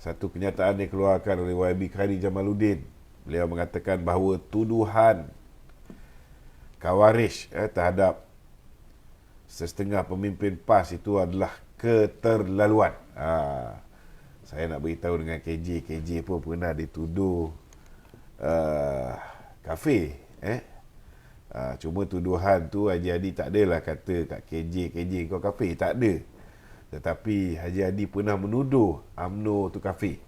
satu kenyataan yang dikeluarkan oleh YB Khairy Jamaluddin. Beliau mengatakan bahawa tuduhan Khawarij terhadap setengah pemimpin PAS itu adalah keterlaluan. Saya nak beritahu dengan KJ pun pernah dituduh kafir. Cuma tuduhan tu Haji Hadi tak adalah kata kat KJ kau kafir, tak ada. Tetapi Haji Hadi pernah menuduh UMNO tu kafir.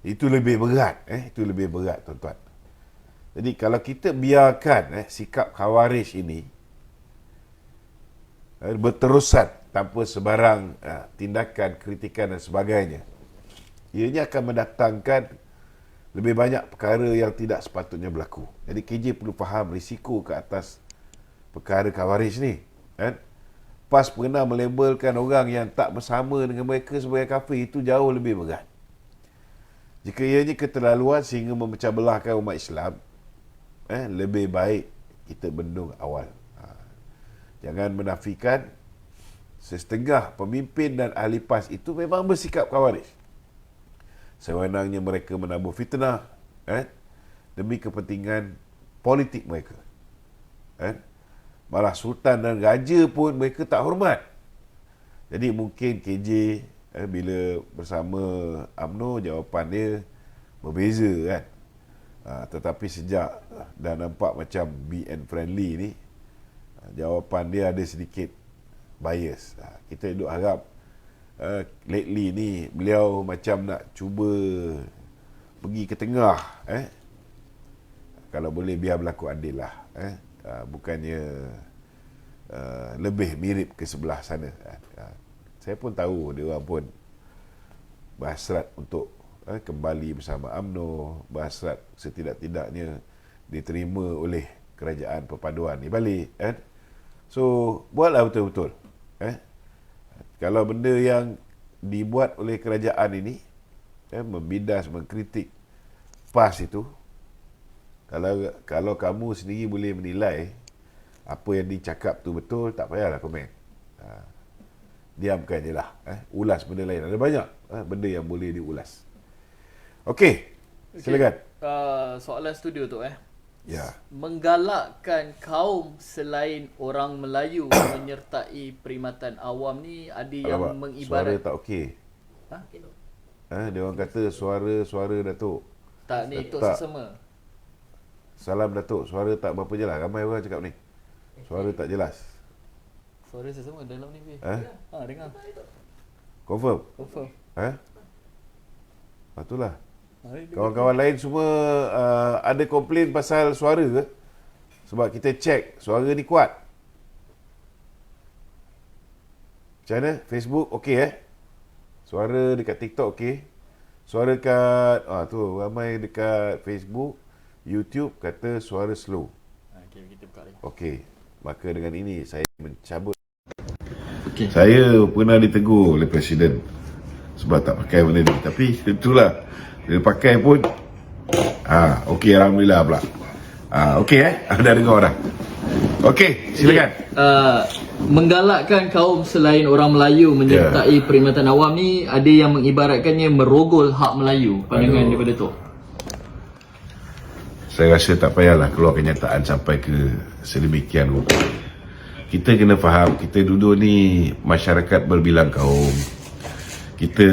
Itu lebih berat, itu lebih berat, tuan-tuan. Jadi kalau kita biarkan sikap Khawarij ini berterusan tanpa sebarang tindakan, kritikan dan sebagainya, ianya akan mendatangkan lebih banyak perkara yang tidak sepatutnya berlaku. Jadi KJ perlu faham risiko ke atas perkara Khawarij ni. PAS pernah melabelkan orang yang tak bersama dengan mereka sebagai kafir, itu jauh lebih berat. Jika ianya keterlaluan sehingga memecah belahkan umat Islam, lebih baik kita bendung awal. Jangan menafikan setengah pemimpin dan ahli PAS itu memang bersikap Khawarij. Sewenangnya mereka menabur fitnah demi kepentingan politik mereka. Malah sultan dan raja pun mereka tak hormat. Jadi mungkin KJ bila bersama UMNO jawapan dia berbeza kan. Tetapi sejak dah nampak macam BN friendly ni, jawapan dia ada sedikit bias. Kita duk harap lately ni beliau macam nak cuba pergi ke tengah. Kalau boleh biar berlaku adil lah. Bukannya lebih mirip ke sebelah sana. Saya pun tahu dia orang pun berhasrat untuk kembali bersama UMNO, berhasrat setidak-tidaknya diterima oleh kerajaan perpaduan ni balik. So buatlah betul-betul. Kalau benda yang dibuat oleh kerajaan ini membidas, mengkritik PAS itu, kalau kamu sendiri boleh menilai apa yang dicakap tu betul, tak payahlah komen. Diamkan je lah. Ulas benda lain. Ada banyak benda yang boleh diulas. Okey, silakan. Soalan studio tu Ya. Menggalakkan kaum selain orang Melayu menyertai perkhidmatan awam ni ada yang Alamak, mengibarat. suara tak okey. Dia orang kata suara Datuk. Tak ni untuk Tak. sesama. Salam Datuk, suara tak berapa jelas. Ramai orang cakap ni. Suara tak jelas. Suara sesama dalam ni. Dengar. Confirm? Confirm. Itulah. Kawan-kawan lain semua ada komplain pasal suara ke? Sebab kita cek suara ni kuat. Macam mana? Facebook okey Suara dekat TikTok okey. Suara kat tu ramai dekat Facebook, YouTube kata suara slow. Okey, kita buka lagi. Okey. Maka dengan ini saya mencabut. Okey. Saya pernah ditegur oleh Presiden sebab tak pakai benda ni. Tapi itulah, dia pakai pun okey, alhamdulillah pula. Okey dah dengar dah. Okey, silakan. Menggalakkan kaum selain orang Melayu menyertai perkhidmatan awam ni ada yang mengibaratkannya merogol hak Melayu. Pandangan daripada tu? Saya rasa tak payahlah keluar kenyataan sampai ke sedemikian rupa. Kita kena faham, kita duduk ni masyarakat berbilang kaum. Kita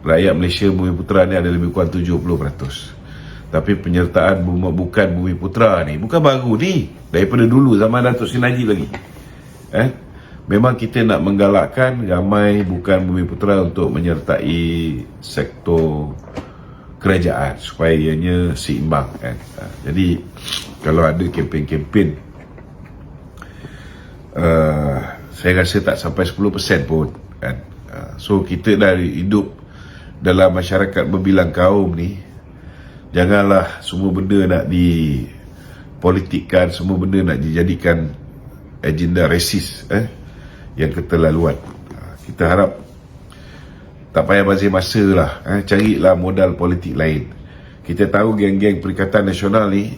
rakyat Malaysia Bumiputera ni ada lebih kurang 70%. Tapi penyertaan bukan Bumiputera ni bukan baru ni, daripada dulu zaman Datuk Seri Najib lagi. Memang kita nak menggalakkan ramai bukan Bumiputera untuk menyertai sektor kerajaan supaya ianya seimbang Jadi kalau ada kempen-kempen saya rasa tak sampai 10% pun so kita dah hidup dalam masyarakat berbilang kaum ni. Janganlah semua benda nak dipolitikkan, semua benda nak dijadikan agenda resis yang keterlaluan. Kita harap tak payah bazir masa lah, carilah modal politik lain. Kita tahu geng-geng Perikatan Nasional ni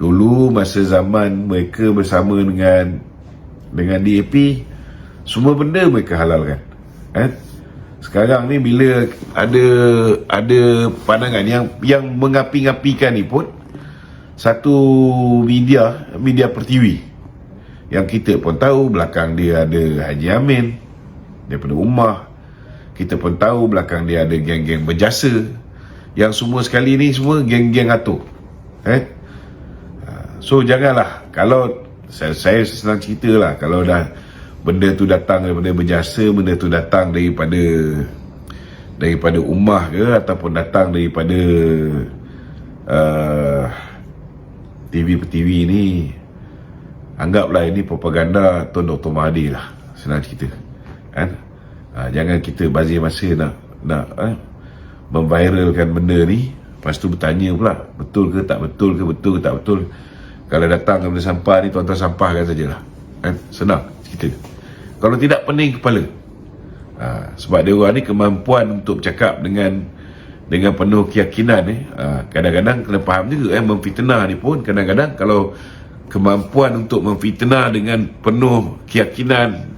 dulu masa zaman mereka bersama dengan DAP, semua benda mereka halalkan. Sekarang ni bila ada pandangan yang mengapi-ngapikan ni pun satu media pertiwi yang kita pun tahu belakang dia ada Haji Amin daripada Ummah. Kita pun tahu belakang dia ada geng-geng berjasa, yang semua sekali ni semua geng-geng atur. So janganlah, kalau saya senang cerita lah, kalau dah benda tu datang daripada berjasa, benda tu datang daripada Ummah ke, ataupun datang daripada TV ni, anggaplah ini propaganda Tun Dr. Mahathir lah, senang cerita kan. Jangan kita bazir masa nak memviralkan benda ni, lepas tu bertanya pula betul ke tak betul ke, betul ke tak betul. Kalau datang daripada sampah ni, tuan-tuan sampahkan sajalah kan, senang cerita. Kalau tidak, pening kepala. Sebab dia orang ni kemampuan untuk bercakap dengan penuh keyakinan ni, kadang-kadang kena faham juga memfitnah ni pun kadang-kadang kalau kemampuan untuk memfitnah dengan penuh keyakinan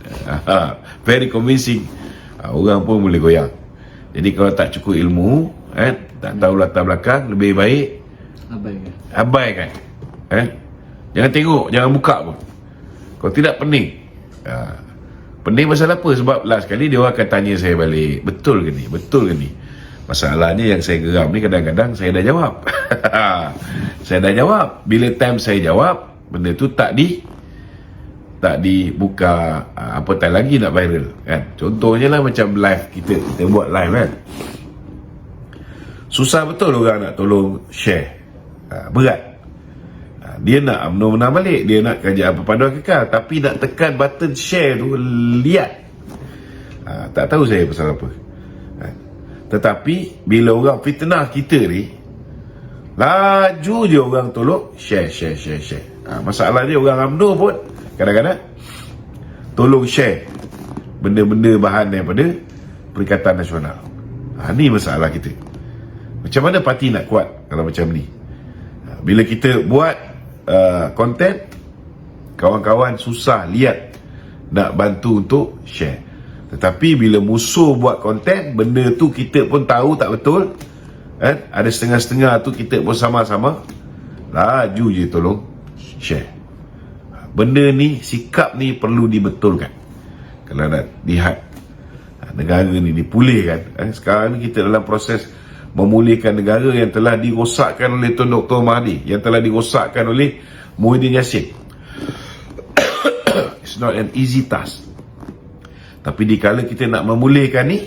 very convincing, orang pun boleh goyang. Jadi kalau tak cukup ilmu, tak tahu latar belakang, lebih baik abaikan. Jangan tengok, jangan buka pun. Kalau tidak, pening. Pening pasal apa? Sebab last kali dia orang akan tanya saya balik, betul ke ni, betul ke ni. Masalahnya yang saya geram ni, kadang-kadang saya dah jawab. Saya dah jawab. Bila time saya jawab, benda tu tak dibuka, apatah lagi nak viral kan. Contohnya lah macam live kita buat live kan, susah betul orang nak tolong share, berat. Dia nak UMNO menang balik, dia nak kerajaan perpaduan kekal, tapi nak tekan button share tu liat. Tak tahu saya pasal apa. Tetapi bila orang fitnah kita ni, laju je orang tolong share. Masalah dia orang UMNO pun kadang-kadang tolong share benda-benda bahan daripada Perikatan Nasional. Ni masalah kita. Macam mana parti nak kuat kalau macam ni? Bila kita buat konten, kawan-kawan susah lihat nak bantu untuk share. Tetapi bila musuh buat konten, benda tu kita pun tahu tak betul, ada setengah-setengah tu kita pun sama-sama laju je tolong share. Benda ni, sikap ni perlu dibetulkan kalau nak lihat negara ni dipulihkan. Sekarang ni kita dalam proses memulihkan negara yang telah dirosakkan oleh Tun Dr. Mahathir, yang telah dirosakkan oleh Muhyiddin Yassin. It's not an easy task. Tapi dikala kita nak memulihkan ni,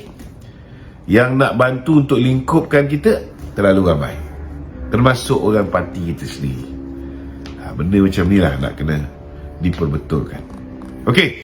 yang nak bantu untuk lingkupkan kita terlalu ramai, termasuk orang parti kita sendiri. Benda macam ni lah nak kena diperbetulkan. Okey.